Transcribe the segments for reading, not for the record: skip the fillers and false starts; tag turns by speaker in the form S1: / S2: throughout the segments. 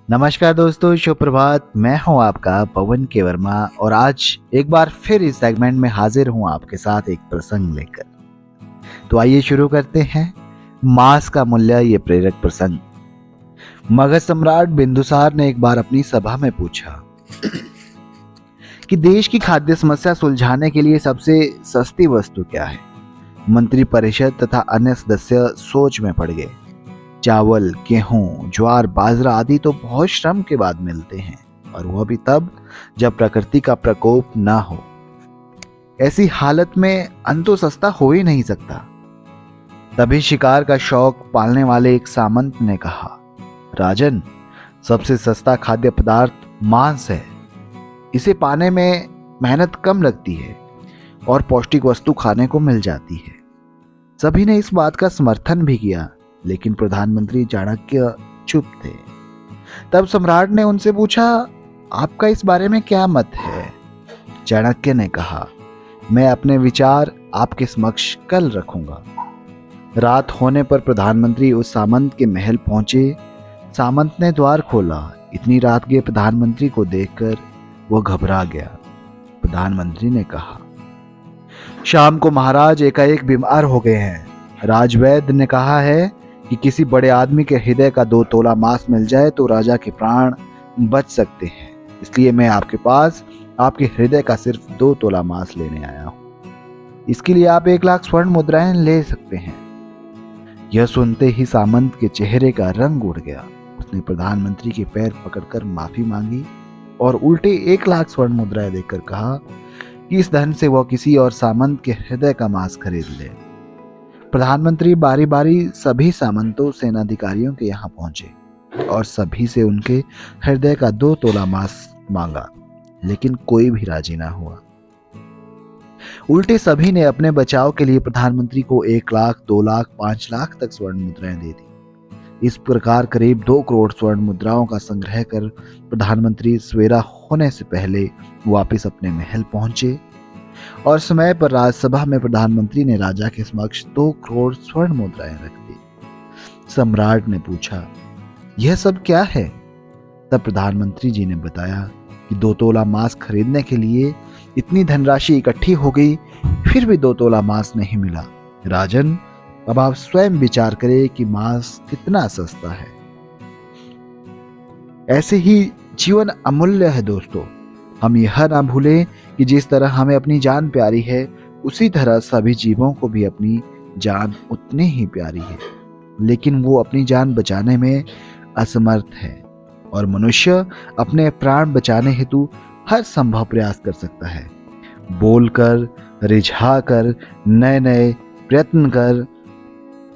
S1: नमस्कार दोस्तों, शुभ प्रभात। मैं हूं आपका पवन के वर्मा और आज एक बार फिर इस सेगमेंट में हाजिर हूं आपके साथ एक प्रसंग लेकर। तो आइए शुरू करते हैं। मांस का मूल्य, ये प्रेरक प्रसंग। मगध सम्राट बिंदुसार ने एक बार अपनी सभा में पूछा कि देश की खाद्य समस्या सुलझाने के लिए सबसे सस्ती वस्तु क्या है। मंत्री परिषद तथा अन्य सदस्य सोच में पड़ गए। चावल, गेहूं, ज्वार, बाजरा आदि तो बहुत श्रम के बाद मिलते हैं, और वह भी तब जब प्रकृति का प्रकोप ना हो। ऐसी हालत में अन्न तो सस्ता हो ही नहीं सकता। तभी शिकार का शौक पालने वाले एक सामंत ने कहा, राजन, सबसे सस्ता खाद्य पदार्थ मांस है। इसे पाने में मेहनत कम लगती है और पौष्टिक वस्तु खाने को मिल जाती है। सभी ने इस बात का समर्थन भी किया, लेकिन प्रधानमंत्री चाणक्य चुप थे। तब सम्राट ने उनसे पूछा, आपका इस बारे में क्या मत है? चाणक्य ने कहा, मैं अपने विचार आपके समक्ष कल रखूंगा। रात होने पर प्रधानमंत्री उस सामंत के महल पहुंचे। सामंत ने द्वार खोला। इतनी रात के प्रधानमंत्री को देखकर वो घबरा गया। प्रधानमंत्री ने कहा, शाम को महाराज एकाएक बीमार हो गए हैं। राजवैद्य ने कहा है कि किसी बड़े आदमी के हृदय का 2 तोला मांस मिल जाए तो राजा के प्राण बच सकते हैं। इसलिए मैं आपके पास आपके हृदय का सिर्फ 2 तोला मांस लेने आया हूं। इसके लिए आप 1 लाख स्वर्ण मुद्राएं ले सकते हैं। यह सुनते ही सामंत के चेहरे का रंग उड़ गया। उसने प्रधानमंत्री के पैर पकड़कर माफी मांगी और उल्टे 1 लाख स्वर्ण मुद्राएं देकर कहा कि इस धन से वह किसी और सामंत के हृदय का मांस खरीद ले। प्रधानमंत्री बारी बारी सभी सामंतों सेनाधिकारियों के यहाँ पहुंचे और सभी से उनके हृदय का 2 तोला मांस मांगा, लेकिन कोई भी राजी ना हुआ। उल्टे सभी ने अपने बचाव के लिए प्रधानमंत्री को 1 लाख, 2 लाख, 5 लाख तक स्वर्ण मुद्राएं दे दी। इस प्रकार करीब 2 करोड़ स्वर्ण मुद्राओं का संग्रह कर प्रधानमंत्री सवेरा होने से पहले वापस अपने महल पहुंचे और समय पर राज्यसभा में प्रधानमंत्री ने राजा के समक्ष 2 करोड़ स्वर्ण मुद्राएं रख दी। सम्राट ने पूछा, यह सब क्या है? तब प्रधानमंत्री जी ने बताया कि 2 तोला मांस खरीदने के लिए इतनी धनराशि इकट्ठी हो गई, फिर भी 2 तोला मांस नहीं मिला। राजन, अब आप स्वयं विचार करें कि मांस कितना सस्ता है। ऐसे ही जीवन अमूल्य है दोस्तों। हम यह ना भूलें कि जिस तरह हमें अपनी जान प्यारी है, उसी तरह सभी जीवों को भी अपनी जान उतनी ही प्यारी है, लेकिन वो अपनी जान बचाने में असमर्थ है। और मनुष्य अपने प्राण बचाने हेतु हर संभव प्रयास कर सकता है। बोलकर, रिझाकर, नए नए प्रयत्न कर,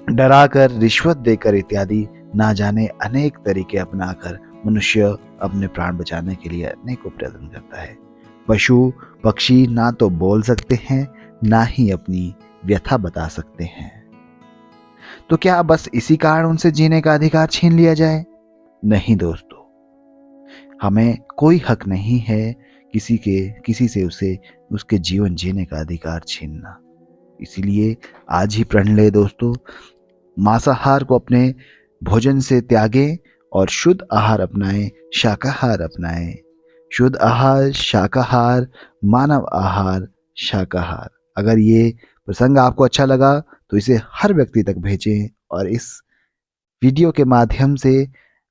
S1: डराकर, रिश्वत देकर इत्यादि ना जाने अनेक तरीके अपनाकर मनुष्य अपने प्राण बचाने के लिए अनेकों प्रयत्न करता है। पशु पक्षी ना तो बोल सकते हैं, ना ही अपनी व्यथा बता सकते हैं। तो क्या बस इसी कारण उनसे जीने का अधिकार छीन लिया जाए? नहीं दोस्तों, हमें कोई हक नहीं है किसी से उसे उसके जीवन जीने का अधिकार छीनना। इसीलिए आज ही प्रण ले दोस्तों, मांसाहार को अपने भोजन से त्यागें और शुद्ध आहार अपनाएं, शाकाहार अपनाएं। शुद्ध आहार, शाकाहार, मानव आहार, शाकाहार। अगर ये प्रसंग आपको अच्छा लगा तो इसे हर व्यक्ति तक भेजें और इस वीडियो के माध्यम से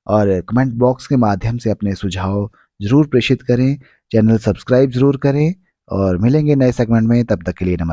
S1: और कमेंट बॉक्स के माध्यम से अपने सुझाव जरूर प्रेषित करें। चैनल सब्सक्राइब जरूर करें और मिलेंगे नए सेगमेंट में। तब तक के लिए नमस्कार।